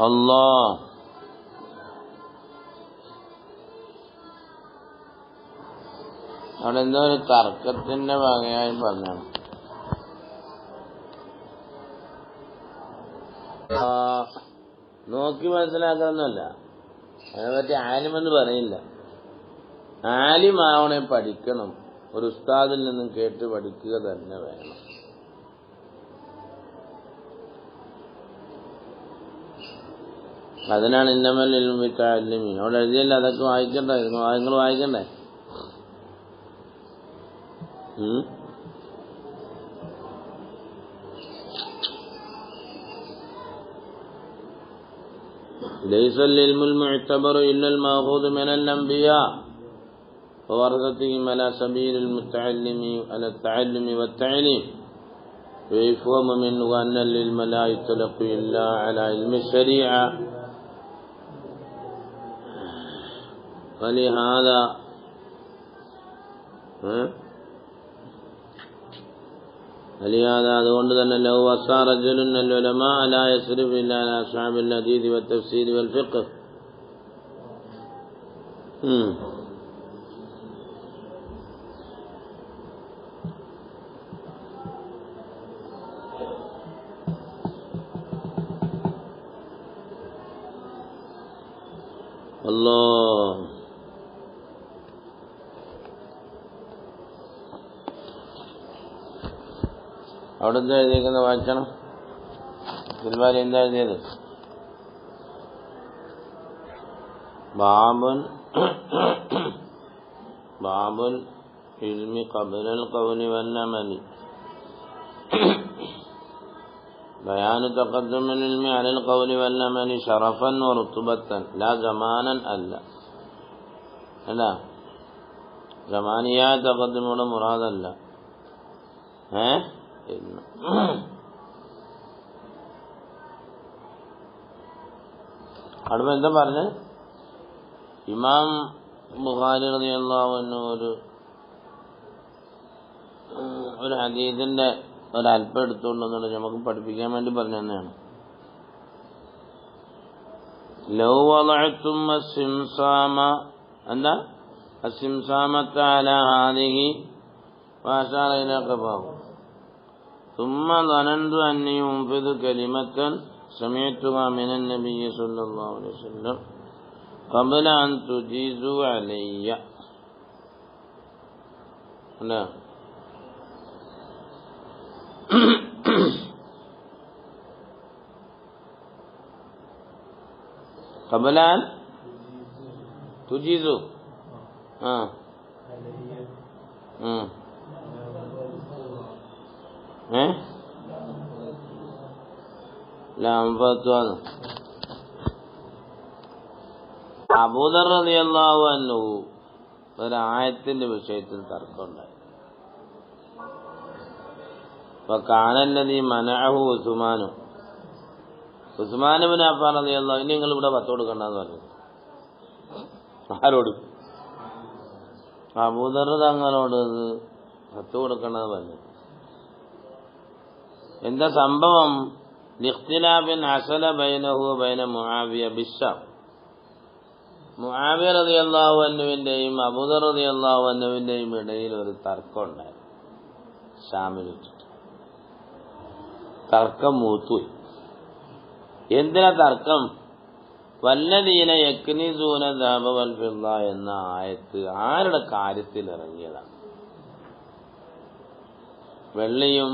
Allah അവിടെ എന്തോ ഒരു തർക്കത്തിന്റെ ഭാഗമായി പറഞ്ഞാണ്. നോക്കി മനസ്സിലാക്കാന്നല്ല, അതിനെപ്പറ്റി ആലിമെന്ന് പറയില്ല. ആലിമാവണെ പഠിക്കണം, ഒരു ഉസ്താദിൽ നിന്നും കേട്ട് പഠിക്കുക തന്നെ വേണം. അതിനാണ് ഇന്നമൽ ഇൽമു ബിത്തഅല്ലുമി. അവിടെ എഴുതിയല്ല, അതൊക്കെ വായിക്കണ്ടേ, നിങ്ങൾ വായിക്കണ്ടേ? ليس العلم المعتبر إلا المأخوذ من الأنبياء وورثتهم على سبيل المتعلم على التعلم والتعليم، ويفهم منه أن العلم لا يطلق إلا على علم الشريعة. ولهذا അതുകൊണ്ട് തന്നെ ലൗ വസാ റജുലുൻ അൽ-ഉലമാ ലാ യസ്രിഫ് ഇല്ലാ അലാ അസ്ഹാബിൽ ഹദീസ് വത്തഫ്സീർ വൽഫിഖ്. അല്ലാഹ് അവിടെ എന്താ എഴുതിയിരിക്കുന്നത് വായിക്കണം. ഇതിൽമാരി എന്താ എഴുതിയത്? ബാബുൽ ഇൽമി ഖബ്ലൽ ഖൗലി വൽ അമലി, ബയാനു തഖദ്ദുമിൽ ഇൽമി അലൽ ഖൗലി വൽ അമലി ശറഫൻ വറുത്ബത്തൻ ലാ സമാനൻ. അല്ല സമാനിയായ തഖദ്ദുമുടെ മുറാദല്ല. അവിടെ എന്താ പറഞ്ഞ്? ഇമാം ബുഖാരി റളിയല്ലാഹു അൻഹു ഒരു ഹദീസിന്റെ ഒരല്പം എടുത്തുകൊണ്ടെന്നുള്ളത് നമുക്ക് പഠിപ്പിക്കാൻ വേണ്ടി പറഞ്ഞു തന്നെയാണ്. ലൗ വളഅതും അസ്സിംസാമ, എന്താ അസ്സിംസാമത അലാ ഹാദിഹി വഅശാറ ഇലാ ഖഫാഹു ثم ظننت أني أنفذ كلمة سمعتها من النبي صلى الله عليه وسلم قبل أن تجيزوا علي. لا قبل أن تجيزوا അബൂദർ റളിയല്ലാഹു അൻഹു ഒരായത്തിന്റെ വിഷയത്തിൽ തർക്കമുണ്ടായി. ഫകാന അല്ലദീ മനഅഹു ഉസ്മാനു, ഉസ്മാൻ ഇബ്നു അഫ്ഫാൻ റളിയല്ലാഹു അൻഹു നിങ്ങൾ ഇവിടെ 10 കൊടുക്കണ്ടെന്ന് പറഞ്ഞു. ആരോട്? അബൂദർ തങ്ങളോട് 10 കൊടുക്കണ്ടെന്ന് പറഞ്ഞു. എന്താ സംഭവം? ലിഖ്തിലാഫിൻ ഹസല ബൈനഹു ബൈന മുആവിയ ബിശ്ശാം. മുആവിയ റളിയല്ലാഹു അൻഹുവിന്റെയും അബൂദർ റളിയല്ലാഹു അൻഹുവിന്റെയും ഇടയിൽ ഒരു തർക്കം ഉണ്ടായി. ഷാമിൽ വെച്ചിട്ട് തർക്കം മൂത്തുപോയി. എന്തിനാ തർക്കം? വല്ലദീന യക്നിസൂന ദഹബ വൽ ഫിദ്ദ എന്ന ആയത്ത് ആരുടെ കാര്യത്തിൽ ഇറങ്ങിയതാണ്? വെള്ളിയും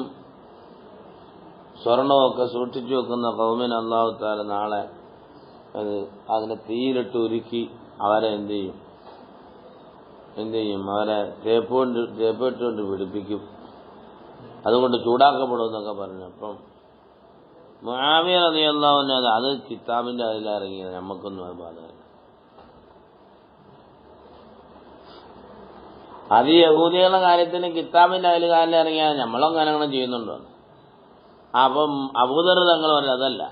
സ്വർണമൊക്കെ സൂക്ഷിച്ചു വെക്കുന്ന ഖൗമിന് അല്ലാഹു തആല നാളെ അതിനെ തീയിലിട്ട് ഉരുക്കി അവരെ എന്ത് ചെയ്യും? അവരെ തേപ്പിട്ടുകൊണ്ട് പിടിപ്പിക്കും, അതുകൊണ്ട് ചൂടാക്കപ്പെടുമെന്നൊക്കെ പറഞ്ഞു. അപ്പം മുആവിയ റളിയല്ലാഹു അൻഹു അത് കിതാബിന്റെ അതിലിറങ്ങിയത്, നമുക്കൊന്നും അത് ബാധകമല്ല. അത് യഹൂദികളുടെ കാര്യത്തിന് കിതാബിന്റെ അതിൽ ഇറങ്ങിയാൽ നമ്മളങ്ങനെ അങ്ങനെ ചെയ്യുന്നുണ്ടോ? അപ്പം അബൂദർ തങ്ങൾ പറഞ്ഞു അതല്ല,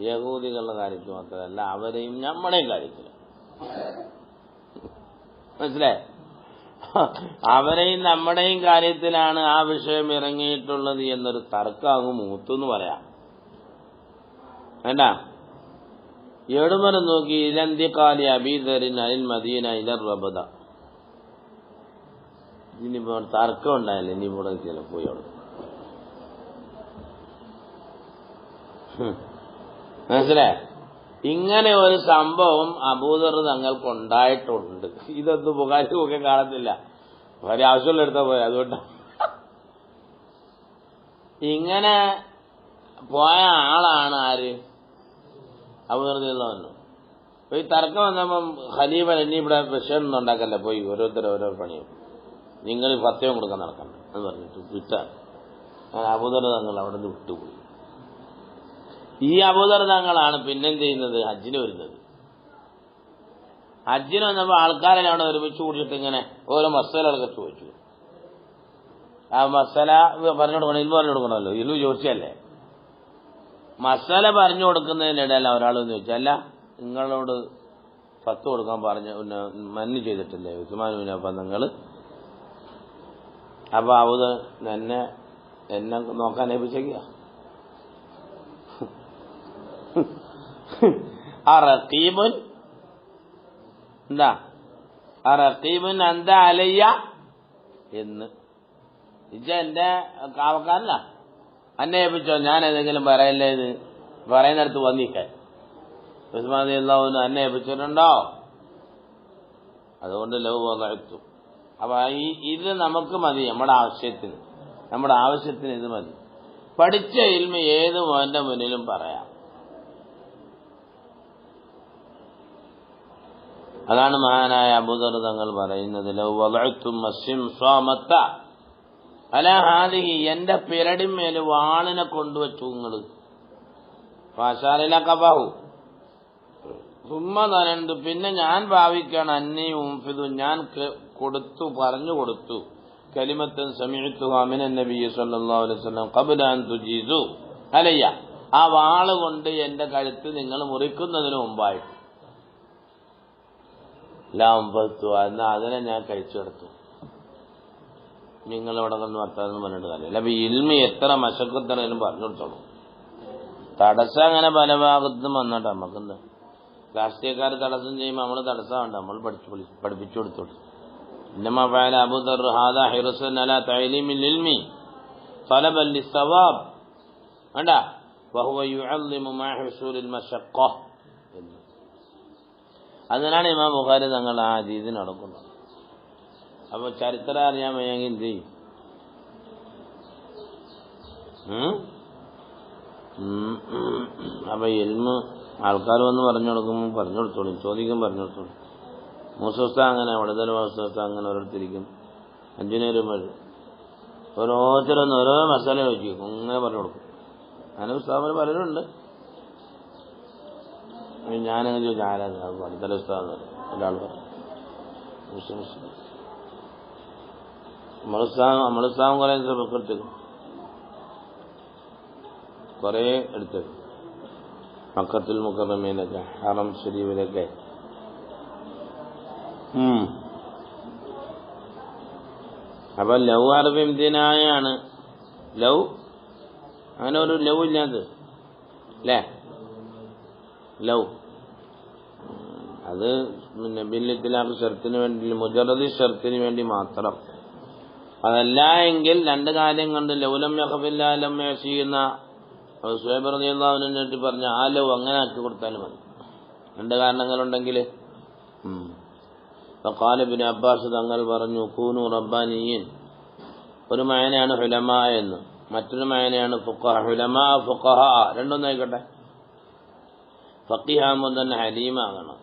യഹൂദികളുടെ കാര്യത്തിൽ മാത്രമല്ല, അവരെയും നമ്മുടെയും കാര്യത്തിൽ. മനസ്സിലായി? അവരെയും നമ്മുടെയും കാര്യത്തിലാണ് ആ വിഷയം ഇറങ്ങിയിട്ടുള്ളത് എന്നൊരു തർക്കമാകും മൂത്തെന്ന് പറയാം. വേണ്ട എവിടുമരം നോക്കി ഇലന്തിക്കാലി അബീദറിൻ അനിൽ മദീന ഇലർ റബദ. ഇനിയിപ്പോ തർക്കം ഉണ്ടായില്ല, ഇനിയിവിടെ പോയി അവിടെ. മനസ്സിലായി? ഇങ്ങനെ ഒരു സംഭവം അബൂദർ തങ്ങൾക്കുണ്ടായിട്ടുണ്ട്. ഇതൊന്നും ബുഖാരിയൊക്കെ കാണത്തില്ല, ഒരാവശ്യമുള്ള എടുത്താൽ പോയി. അതുകൊണ്ട് ഇങ്ങനെ പോയ ആളാണ് ആര്? അബൂദർ റളിയല്ലാഹു അൻഹു. ഈ തർക്കം വന്നപ്പം ഖലീഫ ഇനി ഇവിടെ വിഷയമൊന്നും ഉണ്ടാക്കല്ല, പോയി ഓരോ പണിയും നിങ്ങൾ പത്യം കൊടുക്കാൻ നടക്കണ്ട എന്ന് പറഞ്ഞിട്ട് വിട്ടാണ്. അബൂദർ തങ്ങൾ അവിടെ നിന്ന് വിട്ടുപോയി. ഈ അബൂദർ തങ്ങളാണ് പിന്നെന്ത് ചെയ്യുന്നത്? ഹജ്ജിന് വരുന്നത്. ഹജ്ജിന് വന്നപ്പോൾ ആൾക്കാരെ അവിടെ ഒരുമിച്ച് കൂടിയിട്ട് ഇങ്ങനെ ഓരോ മസാലകളൊക്കെ ചോദിച്ചു. ആ മസാല പറഞ്ഞു കൊടുക്കണം, ഇന്ന് പറഞ്ഞു കൊടുക്കണമല്ലോ, ഇന്ന് ചോദിച്ചല്ലേ. മസാല പറഞ്ഞു കൊടുക്കുന്നതിനിടയിൽ ഒരാളെന്ന് ചോദിച്ചാൽ, അല്ല നിങ്ങളോട് 10 കൊടുക്കാൻ പറഞ്ഞ മന്ന് ചെയ്തിട്ടില്ലേ ഉസ്മാൻ ഇബ്നു അഫ്ഫാൻ തങ്ങൾ? അപ്പൊ അബൂദർ എന്നെ നോക്കാൻ ഏൽപ്പിച്ചേക്കുക. അറഖീബുൻ എന്താ? അറഖീബുൻ അന്ത അലയ്യ എന്ന്. ഇജ്ജ എന്റെ കാവക്കാരല്ല, എന്നെ ഏൽപ്പിച്ചോ, ഞാൻ ഏതെങ്കിലും പറയല്ലേ ഇത് പറയുന്നിടത്ത് വന്നിക്കാൻ. ഉസ്മാൻ റളിയല്ലാഹു അൻഹു എന്നെ ഏൽപ്പിച്ചിട്ടുണ്ടോ? അതുകൊണ്ട് ലവ് വദഅതു. അപ്പൊ ഇത് നമുക്ക് മതി, നമ്മുടെ ആവശ്യത്തിന് ഇത് മതി. പഠിച്ച ഇൽമ ഏത് മോന്റെ മുന്നിലും പറയാം. അതാണ് മഹാനായ അബൂദർ തങ്ങൾ പറയുന്നത്, ലൗ വദഅതും അസ്സിംസാമത അലാ ഹാദിഹി, എന്റെ പിരടിന്മേൽ വാളിനെ കൊണ്ടുവച്ചു നിങ്ങൾ. ഫാശാലില കബഹു സുമ്മ തനന്തു, പിന്നെ ഞാൻ ഭാവിക്കണം, അന്നി ഉംഫിദു, ഞാൻ പറഞ്ഞു കൊടുത്തു, കലിമത്തൻ സമിഅതുഹാ മിനൻ നബി സല്ലല്ലാഹു അലൈഹി വസല്ലം ഖബ്ല അൻ തുജീസു അലയ്യ, ആ വാള് കൊണ്ട് എന്റെ കഴുത്ത് നിങ്ങൾ മുറിക്കുന്നതിന് മുമ്പായിട്ട്. ലാംബത്തു, എന്നാൽ അതിനെ ഞാൻ കഴിച്ചെടുത്തു. നിങ്ങളിവിടെ നിന്ന് വർത്താനം പറഞ്ഞിട്ട് കാര്യമില്ല. അപ്പൊ ഇൽമി എത്ര മശക്കത്തണേലും പറഞ്ഞു കൊടുത്തോളൂ. തടസ്സം അങ്ങനെ പല ഭാഗത്തും വന്നിട്ട് നമുക്കെന്താ, രാഷ്ട്രീയക്കാർ തടസ്സം ചെയ്യുമ്പോൾ നമ്മൾ തടസ്സമുണ്ട്, നമ്മൾ പഠിപ്പിച്ചു കൊടുത്തോളൂ. ഇന്നമാ ഫഅല അബൂദർ ഹാദാ ഹിർസൻ അലാ തഅലീമിൽ ഇൽമി തലബൻ ലിസ്സവാബ്. വേണ്ട വഹുവ യുഅല്ലിമു മാ ഹുസൂലിൽ മശഖ്ഖ. അതിനാണ് ഇമാം ബുഖാരി തങ്ങൾ ആ ഹദീസിന് നടക്കുന്നത്. അപ്പൊ ചരിത്രം അറിയാൻ വയ്യെങ്കിൽ എന്ത് ചെയ്യും? അപ്പൊ ഇൽമ് ആൾക്കാർ വന്ന് പറഞ്ഞു കൊടുക്കുമ്പോൾ പറഞ്ഞു കൊടുത്തോളും, ചോദിക്കും പറഞ്ഞു കൊടുത്തോളും. മൂസോസ്ത അങ്ങനെ, വടതൽ മൂസോസ്ത അങ്ങനെ ഓരോരുത്തിരിക്കും, 5 നേരം വരും, ഓരോരുത്തരൊന്ന് ഓരോ മസാല ചോദിക്കും, അങ്ങനെ പറഞ്ഞു കൊടുക്കും. അങ്ങനെ ഉസ്താദ് പലരുണ്ട്. ഞാനങ്ങനെ ചോദിച്ചു, ആരാ വടതൽ ഉസ്താദ്? ഒരാൾ പറഞ്ഞു നമ്മളുസ്താവും കുറെ എടുത്തേക്കും, കുറെ എടുത്തേക്കും. മക്കത്തുൽ മുക്കറമയിലൊക്കെ ഹറം ശരീഫിലൊക്കെ. അപ്പൊ ലവ് അറബി ഇംതിനായാണ്. ലവ് അങ്ങനെ ഒരു ലവ് ഇല്ലാത്തത് അല്ലേ? ലവ് അത് പിന്നെ ബില്ലിത്തിലാഖ് ഷർത്തിന് വേണ്ടി, മുജറദി ഷർത്തിന് വേണ്ടി മാത്രം. അതല്ല എങ്കിൽ രണ്ട് കാര്യം കൊണ്ട് ലൗലം യഖഫില്ല ലം യസീന സുഹൈബ് റളിയല്ലാഹു അൻഹു പറഞ്ഞ ആ ലവ് അങ്ങനെ ആക്കി കൊടുത്താലും മതി. രണ്ട് കാരണങ്ങളുണ്ടെങ്കിൽ. ഫഖാല ഇബ്നു അബ്ബാസ് തങ്ങൾ പറഞ്ഞു, കൂനു റബ്ബാനിയീൻ. ഒരു മഅനയാണ് ഹുലമാ എന്ന്, മറ്റൊരു മഅനയാണ് ഫുഖഹ. ഹുലമാ ഫുഖഹ രണ്ടൊന്നും ആയിക്കോട്ടെ. ഫഖീഹാകുമ്പോൾ തന്നെ ഹലീമാകണം.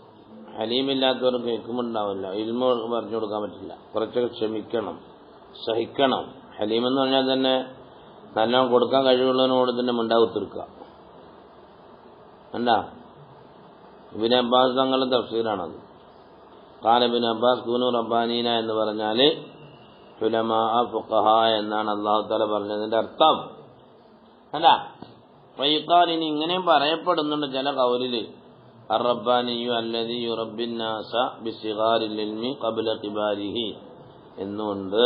ഹലീമില്ലാത്തവർക്ക് ഹിക്മുണ്ടാവില്ല, ഇൽമ പറഞ്ഞു കൊടുക്കാൻ പറ്റില്ല. കുറച്ചൊക്കെ ക്ഷമിക്കണം, സഹിക്കണം. ഹലീമെന്ന് പറഞ്ഞാൽ തന്നെ നല്ലോണം കൊടുക്കാൻ കഴിവുള്ളതിനോട് തന്നെ മുണ്ടാകുത്തിരിക്കുക. എന്താ ഇബ്നു അബ്ബാസ് തങ്ങളുടെ തഫ്സീറാണത്. ഖാല ഇബ്നു അബ്ബാസ് കൂനു റബ്ബാനീന എന്ന് പറഞ്ഞാൽ ഉലമാ ഫുഖഹ എന്നാണ് അല്ലാഹു തആല പറഞ്ഞതിന്റെ അർത്ഥം. അല്ല വൈഖാലിനി ഇങ്ങനെയും പറയപ്പെടുന്നുണ്ട് ചില ഖൗലില്, അർ-റബ്ബാനിയു അല്ലദീ യുറബ്ബിന്നാസ ബിസിഗാരിൽ ഇൽമി ഖബ്ല ഖിബാരിഹി എന്നുണ്ട്.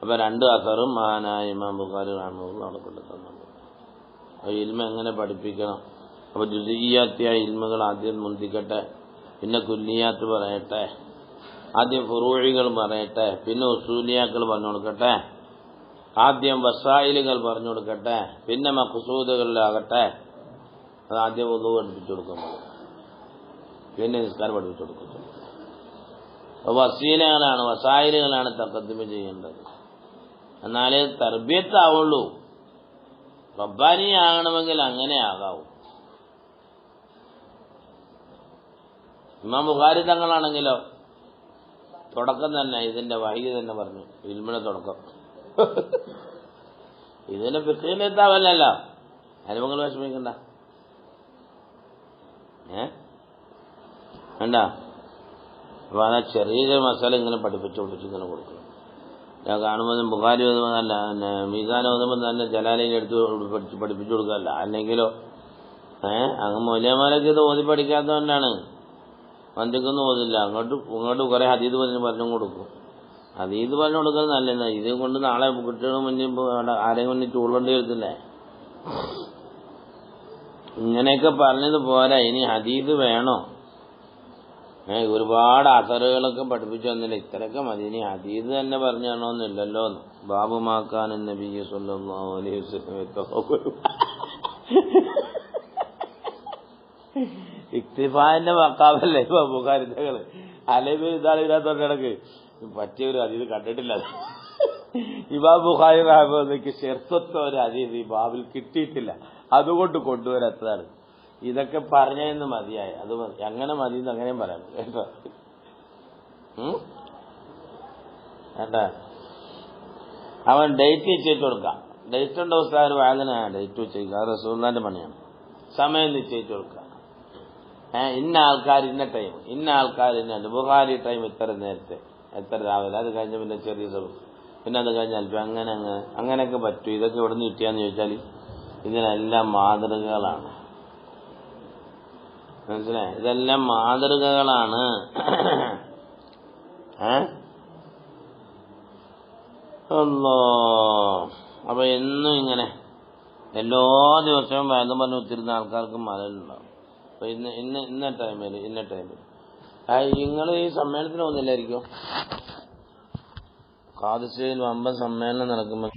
അപ്പൊ രണ്ട് അസറും മഹാനായ ഇമാം ബുഖാരി റഹ്മത്തുള്ളാഹി അവിടെ കൊണ്ടുതന്നുണ്ട്. ഇൽമ എങ്ങനെ പഠിപ്പിക്കണം. അപ്പൊ ജുസിയ്യാത്തിയായ ഇൽമുകൾ ആദ്യം മുന്തിക്കട്ടെ, പിന്നെ കുല്ലിയാത്ത് പറയട്ടെ, ആദ്യം ഫുറൂഇകൾ പറയട്ടെ, പിന്നെ ഉസൂലിയാക്കൾ പറഞ്ഞു കൊടുക്കട്ടെ, ആദ്യം വസായിലുകൾ പറഞ്ഞു കൊടുക്കട്ടെ, പിന്നെ മഖ്സൂദുകളിലാകട്ടെ. അത് ആദ്യം വുളു പഠിപ്പിച്ചു കൊടുക്കുമ്പോൾ, പിന്നെ നിസ്കാരം പഠിപ്പിച്ചു കൊടുക്കും. വസീലകളാണ്, വസായിലുകളാണ് തഖദ്ദും ചെയ്യേണ്ടത്. എന്നാലേ തർബിയത്താവുള്ളൂ. റബ്ബാനി ആകണമെങ്കിൽ അങ്ങനെ ആകാവൂ. ഇമാം ബുഖാരി തങ്ങളാണെങ്കിലോ തുടക്കം തന്നെ ഇതിന്റെ വഹി തന്നെ പറഞ്ഞു, ഇൽമിന്റെ തുടക്കം. ഇതിന്റെ ഫിഖിലെത്താവല്ലോ. അനുഭവങ്ങൾ വിഷമിക്കണ്ട. വേണ്ട. അപ്പൊ ആ ചെറിയ മസാല ഇങ്ങനെ പഠിപ്പിച്ചുകൊണ്ടിട്ട് ഇങ്ങനെ കൊടുക്കണം. ഞാൻ കാണുമ്പോൾ ബുഖാരി ഓതുമ്പോഴല്ല, മീസാൻ ഓതുമ്പോൾ തന്നെ ജലാലയിൽ എടുത്ത് പഠിപ്പിച്ചു കൊടുക്കാമല്ല. അല്ലെങ്കിലോ അങ്ങ് മൗലവിമാരൊക്കെ ഇത് ഓതി പഠിക്കാത്തതുകൊണ്ടാണ് മന്ദിക്കൊന്നും ഓതില്ല. ഇങ്ങോട്ട് കുറെ ഹദീദ് പറഞ്ഞു കൊടുക്കും. ഹദീദ് പറഞ്ഞു കൊടുക്കുന്നത് നല്ലത്. ഇത് കൊണ്ട് നാളെ കുട്ടികളുടെ മുന്നിൽ ആരെയും മുന്നിൽ ചൂടുകൊണ്ടേ എടുത്തില്ലേ. ഇങ്ങനെയൊക്കെ പറഞ്ഞത് പോരാ, ഇനി ഹദീദ് വേണോ? ഒരുപാട് അസറുകളൊക്കെ പഠിപ്പിച്ചു തന്നില്ല, ഇത്രയൊക്കെ മതി. ഇനി ഹദീദ് തന്നെ പറഞ്ഞു തരണമെന്നില്ലല്ലോ. ബാബുമാക്കാൻ നബി സല്ലല്ലാഹു അലൈഹി വസല്ലം ഇക്തിഫാന്റെ മക്കാമല്ലേ ബുഖാരിതകള്. അല്ലെങ്കിൽ ഇതാണ് ഇതിനകത്തോട്ട് കിടക്ക് പറ്റിയൊരു ഹദീദ് കണ്ടിട്ടില്ല. ഇമാം ബുഖാരി റഹ്മത്തുള്ളാഹിക്ക് ശർത്തത്തെ ഒരു ഹദീദ് ഈ ബാബിൽ കിട്ടിയിട്ടില്ല, അതുകൊണ്ട് കൊണ്ടുവരാത്തതാണ്. ഇതൊക്കെ പറഞ്ഞതെന്ന് മതിയായി. അത് എങ്ങനെ മതിയെന്ന് അങ്ങനെയും പറയാം കേട്ടോ. കേട്ടാ അവൻ ഡേറ്റ് നിശ്ചയിച്ചു കൊടുക്കാം. ഡേറ്റ് ഉണ്ടോ ഉസ്താദ് വാങ്ങന? ഡേറ്റ് വെച്ചേക്കുക, അത് റസൂലുള്ളാഹിന്റെ പണിയാണ്. സമയം നിശ്ചയിച്ചു കൊടുക്കുക. ഇന്ന ആൾക്കാർ ഇന്ന ടൈം, ഇന്ന ആൾക്കാർ ഇന്നുണ്ട്. ബുഖാരി ടൈം ഇത്ര നേരത്തെ, എത്ര രാവിലെ, അത് കഴിഞ്ഞ പിന്നെ ചെറിയ സമയം, പിന്നെ അത് കഴിഞ്ഞാൽ അങ്ങനെയൊക്കെ പറ്റും. ഇതൊക്കെ ഇവിടെ നിന്ന് കിട്ടിയാന്ന് ചോദിച്ചാൽ ഇതിനെല്ലാം മാതൃകകളാണ്. മനസ്സിലായി? ഇതെല്ലാം മാതൃകകളാണ്. അപ്പൊ എന്നും ഇങ്ങനെ എല്ലാ ദിവസവും വേദം പറഞ്ഞു ഒത്തിരുന്ന ആൾക്കാർക്ക് മലലുണ്ടാവും. അപ്പൊ ഇന്ന ടൈമിൽ നിങ്ങൾ ഈ സമ്മേളനത്തിന് പോകുന്നില്ലായിരിക്കും. ഖാദിസിയയിൽ വമ്പൻ സമ്മേളനം നടക്കുമ്പോൾ